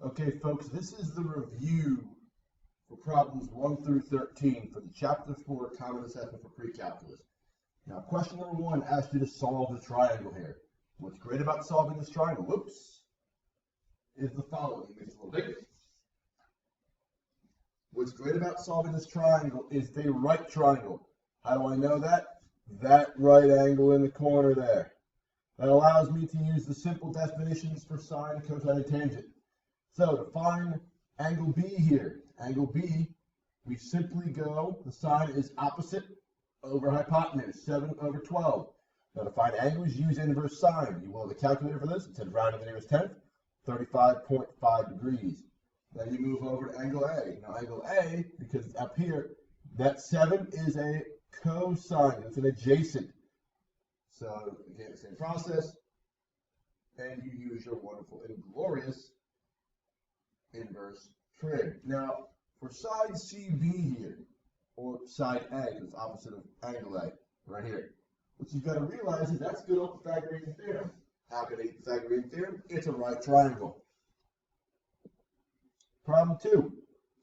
Okay, folks, this is the review for problems 1 through 13 for the Chapter 4 Common Assessment for Pre-Calculus. Now, question number 1 asks you to solve the triangle here. What's great about solving this triangle, is the following. Make it a little bigger. What's great about solving this triangle is the right triangle. How do I know that? That right angle in the corner there. That allows me to use the simple definitions for sine, cosine, and tangent. So to find angle B here, angle B, we simply go, the sine is opposite over hypotenuse, 7 over 12. Now to find angles, use inverse sine. You will have a calculator for this. Instead of rounding the nearest tenth, 35.5 degrees. Then you move over to angle A. Now angle A, because it's up here, that 7 is a cosine. It's an adjacent. So again, same process. And you use your wonderful and glorious inverse trig. Now, for side CB here, or side A, it's opposite of angle A, right here. What you've got to realize is that's good old Pythagorean theorem. How can I use Pythagorean theorem? It's a right triangle. Problem 2,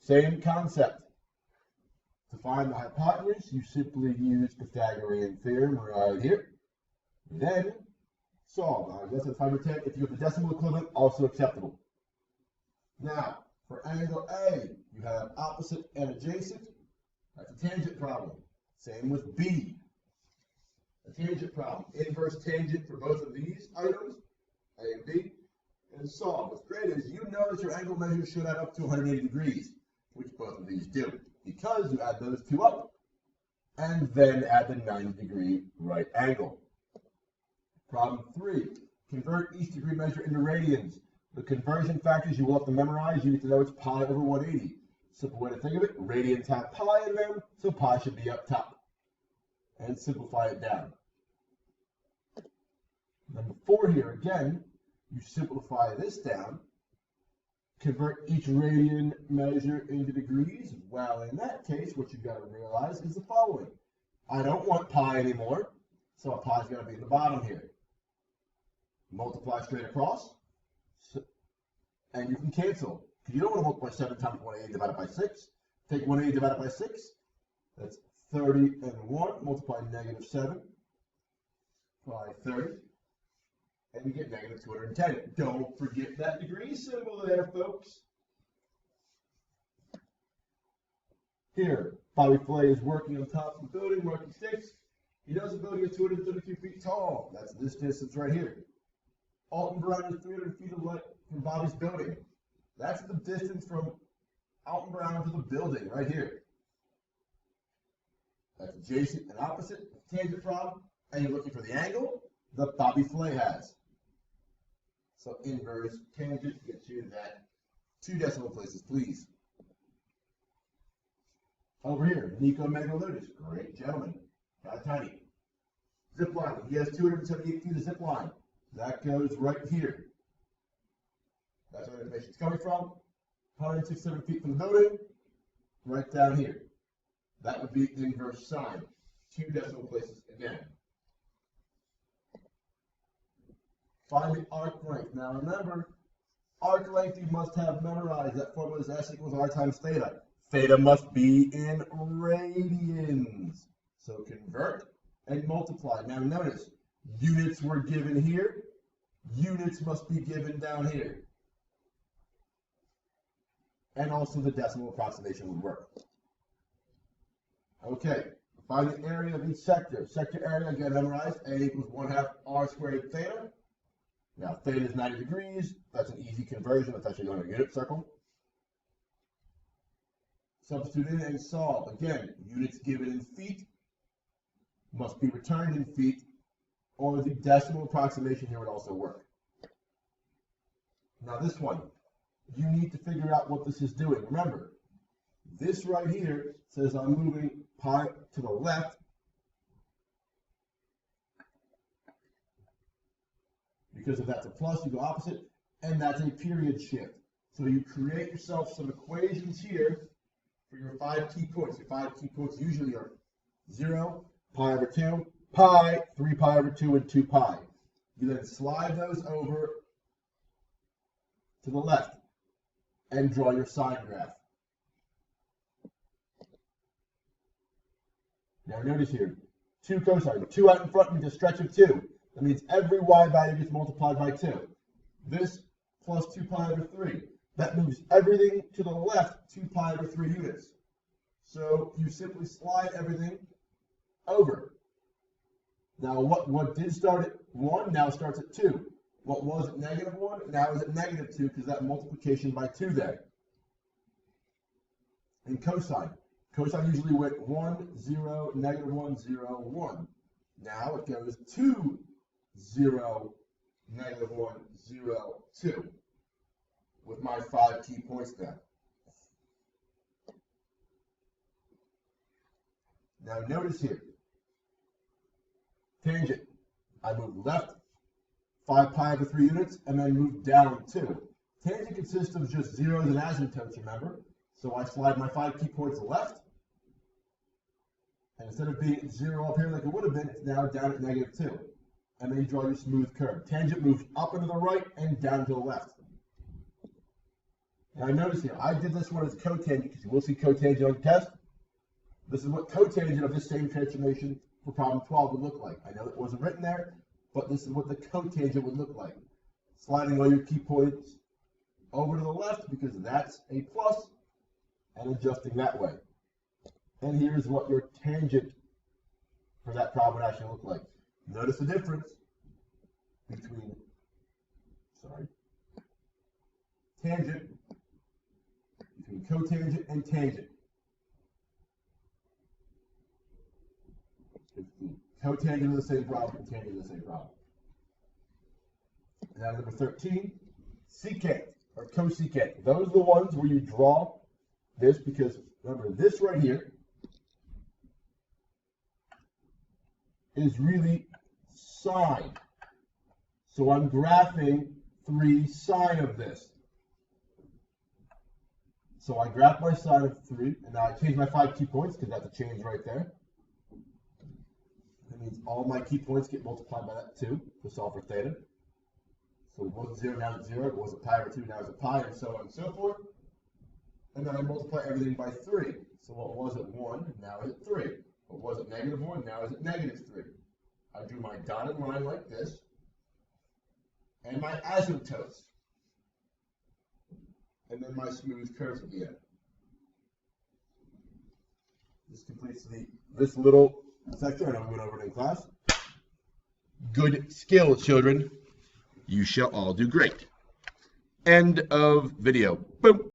same concept. To find the hypotenuse, you simply use Pythagorean theorem right here. Then solve. Less than 5 or 10. If you have the decimal equivalent, also acceptable. Now, for angle A, you have opposite and adjacent. That's a tangent problem. Same with B. A tangent problem. Inverse tangent for both of these items, A and B, and solve. What's great is you know that your angle measure should add up to 180 degrees, which both of these do, because you add those two up, and then add the 90-degree right angle. Problem 3, convert each degree measure into radians. The conversion factors you will have to memorize, you need to know it's pi over 180. Simple way to think of it, radians have pi in them, so pi should be up top. And simplify it down. Number 4 here, again, you simplify this down, convert each radian measure into degrees. Well, in that case, what you've got to realize is the following. I don't want pi anymore, so a pi's got to be in the bottom here. Multiply straight across, and you can cancel. Because you don't want to multiply 7 times 180 divided by 6. Take 180 divided by 6, that's 30 and 1, multiply negative 7 by 30, and you get negative 210. Don't forget that degree symbol there, folks. Here, Bobby Flay is working on top of the building, marking stakes. He knows the building is 232 feet tall. That's this distance right here. Alton Brown is 300 feet away from Bobby's building. That's the distance from Alton Brown to the building right here. That's adjacent and opposite, tangent problem, and you're looking for the angle that Bobby Flay has. So inverse tangent gets you that 2 decimal places, please. Over here, Nico Megaludis, great gentleman, kind of tiny. Zip line, he has 278 feet of zip line. That goes right here. That's where the information's coming from. 167 feet from the building, right down here. That would be inverse sine. 2 decimal places again. Find the arc length. Now remember, arc length you must have memorized. That formula is S equals R times theta. Theta must be in radians. So convert and multiply. Now notice, units were given here. Units must be given down here. And also the decimal approximation would work. Okay, find the area of each sector. Sector area, again, memorized. A equals 1/2 R squared theta. Now, theta is 90 degrees. That's an easy conversion. That's actually on a unit circle. Substitute in and solve. Again, units given in feet must be returned in feet, or the decimal approximation here would also work. Now, this one, you need to figure out what this is doing. Remember, this right here says I'm moving pi to the left because if that's a plus, you go opposite, and that's a period shift. So you create yourself some equations here for your 5 key points. Your 5 key points usually are 0, pi over 2, pi, 3 pi over 2, and 2 pi. You then slide those over to the left. and draw your sine graph. Now notice here, 2 cosine. 2 out in front means a stretch of 2. That means every y value gets multiplied by 2. This plus 2 pi over 3. That moves everything to the left 2 pi over 3 units. So you simply slide everything over. Now what did start at 1 now starts at 2. What was at -1 now is at -2 because that multiplication by 2 there. And cosine. Cosine usually went 1, 0, -1, 0, 1. Now it goes 2, 0, -1, 0, 2. With my 5 key points there. Now notice here. Tangent. I move left 5 pi over 3 units and then move down 2. Tangent consists of just zeros and asymptotes, remember? So I slide my 5 key points left. And instead of being at 0 up here like it would have been, it's now down at -2. And then you draw your smooth curve. Tangent moves up and to the right and down to the left. Now notice here, I did this one as cotangent because you will see cotangent on the test. This is what cotangent of this same transformation for problem 12 would look like. I know it wasn't written there, but this is what the cotangent would look like. Sliding all your key points over to the left because that's a plus and adjusting that way. And here's what your tangent for that problem would actually look like. Notice the difference between, tangent, between cotangent and tangent. Cotangent of the same problem and tangent of the same problem. Now number 13, secant or cosecant. Those are the ones where you draw this because remember this right here is really sine. So I'm graphing 3 sine of this. So I graph my sine of 3, and now I change my 5 key points because that's a change right there. That means all my key points get multiplied by that 2 to solve for theta. So it wasn't 0, now it's 0. It wasn't pi over 2, now it's a pi, and so on and so forth. And then I multiply everything by 3. So what was at 1, now it's at 3. What was at -1, now it's at -3. I do my dotted line like this, and my asymptotes, and then my smooth curves at the end. This completes this little section. I know we went over it in class. Good skill, children. You shall all do great. End of video. Boom.